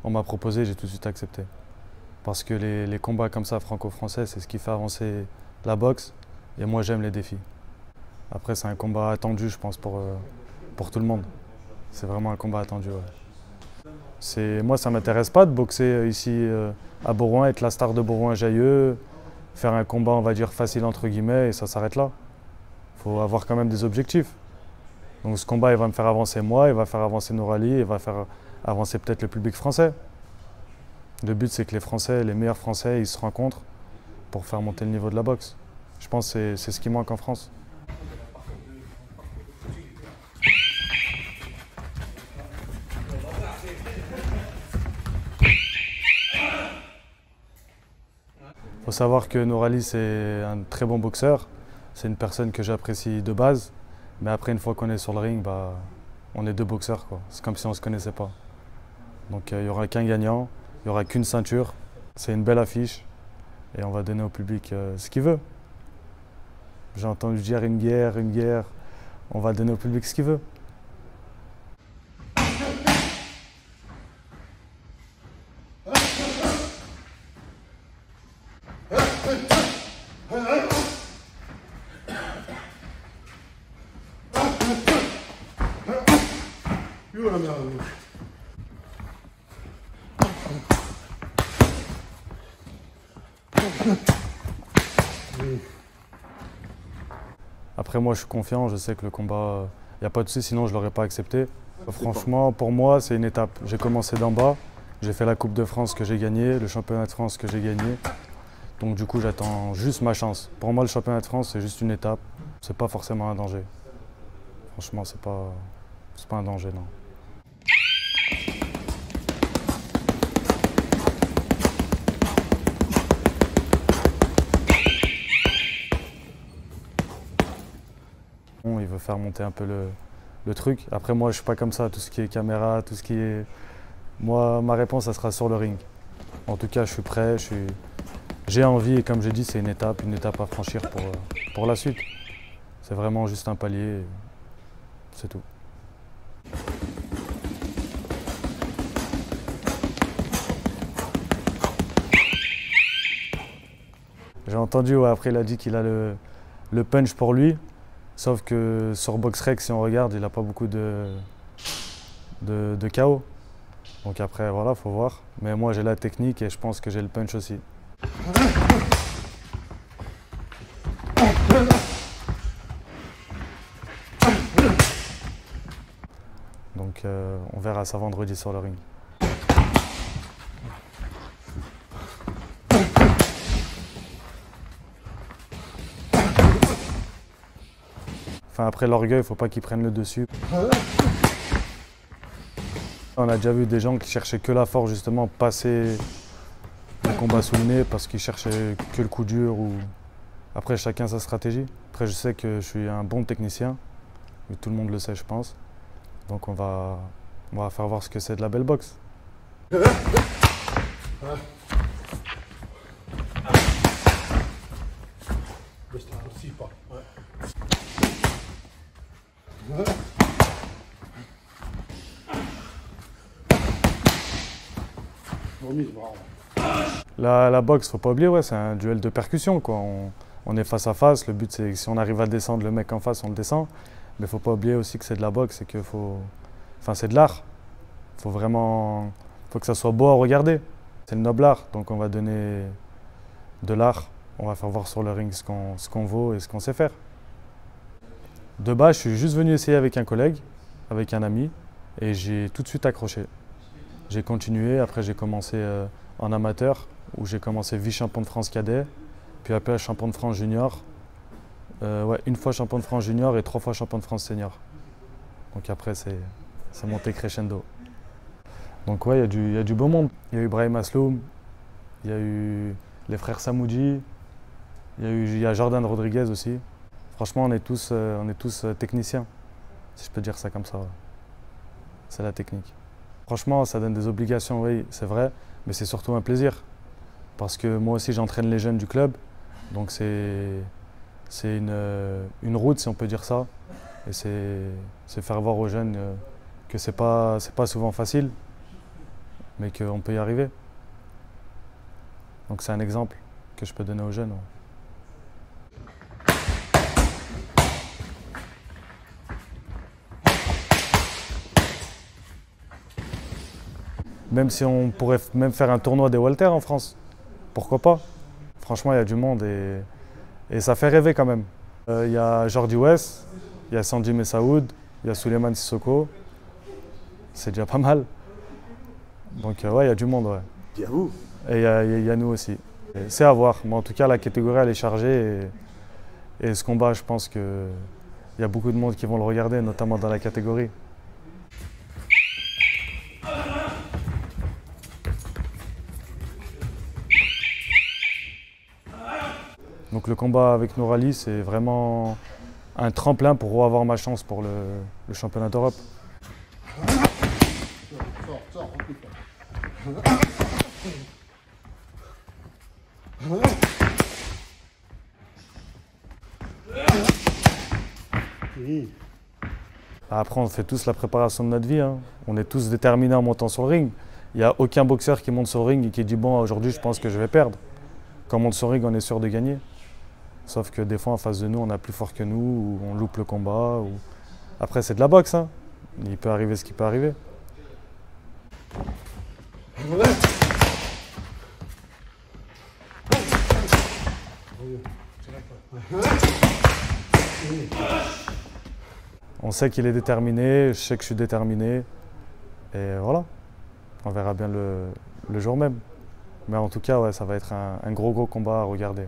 on m'a proposé, j'ai tout de suite accepté. Parce que les combats comme ça, franco-français, c'est ce qui fait avancer la boxe. Et moi, j'aime les défis. Après, c'est un combat attendu, je pense, pour tout le monde. C'est vraiment un combat attendu. Ouais. Moi, ça ne m'intéresse pas de boxer ici à Borouin, être la star de Borouin-Jallieu, faire un combat, on va dire, facile entre guillemets, et ça s'arrête là. Il faut avoir quand même des objectifs. Donc ce combat, il va me faire avancer moi, il va faire avancer Nour-Ali, il va faire avancer peut-être le public français. Le but, c'est que les Français, les meilleurs Français, ils se rencontrent pour faire monter le niveau de la boxe. Je pense que c'est ce qui manque en France. Il faut savoir que Nour-Ali, c'est un très bon boxeur. C'est une personne que j'apprécie de base. Mais après, une fois qu'on est sur le ring, bah, on est deux boxeurs, quoi. C'est comme si on ne se connaissait pas. Donc il n'y aura qu'un gagnant, il n'y aura qu'une ceinture. C'est une belle affiche et on va donner au public ce qu'il veut. J'ai entendu dire une guerre, une guerre. On va donner au public ce qu'il veut. Après moi je suis confiant, je sais que le combat, il n'y a pas de souci, sinon je ne l'aurais pas accepté. Franchement, pour moi, c'est une étape. J'ai commencé d'en bas, j'ai fait la Coupe de France que j'ai gagnée, le Championnat de France que j'ai gagné. Donc du coup, j'attends juste ma chance. Pour moi, le Championnat de France, c'est juste une étape. C'est pas forcément un danger. Franchement, c'est pas un danger, non. Il veut faire monter un peu le truc. Après, moi, je suis pas comme ça. Tout ce qui est caméra, tout ce qui est... Moi, ma réponse, ça sera sur le ring. En tout cas, je suis prêt, j'ai envie et comme j'ai dit, c'est une étape à franchir pour la suite. C'est vraiment juste un palier, c'est tout. J'ai entendu, ouais, après il a dit qu'il a le punch pour lui, sauf que sur BoxRec, si on regarde, il n'a pas beaucoup de KO. Donc après, voilà, faut voir. Mais moi, j'ai la technique et je pense que j'ai le punch aussi. Donc on verra ça vendredi sur le ring. Enfin, après l'orgueil, il ne faut pas qu'il prenne le dessus. On a déjà vu des gens qui cherchaient que la force, justement, passer le combat sous le nez parce qu'ils cherchaient que le coup dur. Après, chacun sa stratégie. Après, je sais que je suis un bon technicien, mais tout le monde le sait, je pense. Donc on va faire voir ce que c'est de la belle boxe. La boxe, faut pas oublier, ouais, c'est un duel de percussion, quoi. On est face à face. Le but, c'est que si on arrive à descendre le mec en face, on le descend. Mais faut pas oublier aussi que c'est de la boxe et que enfin, c'est de l'art. Faut que ça soit beau à regarder. C'est le noble art, donc on va donner de l'art. On va faire voir sur le ring ce qu'on vaut et ce qu'on sait faire. De base, je suis juste venu essayer avec un collègue, avec un ami, et j'ai tout de suite accroché. J'ai continué, après j'ai commencé en amateur, où j'ai commencé vice-champion de France cadet, puis après champion de France junior. Ouais, une fois champion de France junior et 3 fois champion de France senior. Donc après, c'est monté crescendo. Donc ouais, il y a du beau monde. Il y a eu Brahim Asloum, il y a eu les frères Samoudji, il y a Jordan Rodriguez aussi. Franchement, on est tous techniciens, si je peux dire ça comme ça. Ouais. C'est la technique. Franchement, ça donne des obligations, oui, c'est vrai, mais c'est surtout un plaisir. Parce que moi aussi, j'entraîne les jeunes du club, donc c'est une route, si on peut dire ça. Et c'est faire voir aux jeunes que c'est pas souvent facile. mais qu'on peut y arriver. Donc c'est un exemple que je peux donner aux jeunes. Ouais. Même si on pourrait même faire un tournoi des Walter en France, pourquoi pas? Franchement, il y a du monde et ça fait rêver quand même. Il y a Jordi West, il y a Sandy Messaoud, il y a Souleymane Sissoko. C'est déjà pas mal. Donc ouais, il y a du monde. Ouais. Il y a vous. Et il y a nous aussi. C'est à voir. Mais en tout cas, la catégorie, elle est chargée. Et ce combat, je pense qu'il y a beaucoup de monde qui vont le regarder, notamment dans la catégorie. Donc le combat avec Nourali, c'est vraiment un tremplin pour avoir ma chance pour le championnat d'Europe. Après, on fait tous la préparation de notre vie. Hein. On est tous déterminés en montant sur le ring. Il n'y a aucun boxeur qui monte sur le ring et qui dit « bon, aujourd'hui, je pense que je vais perdre ». Quand on monte sur le ring, on est sûr de gagner. Sauf que des fois, en face de nous, on a plus fort que nous, ou on loupe le combat. Ou... Après, c'est de la boxe. Hein. Il peut arriver ce qui peut arriver. On sait qu'il est déterminé, je sais que je suis déterminé. Et voilà, on verra bien le jour même. Mais en tout cas, ouais, ça va être un gros combat à regarder.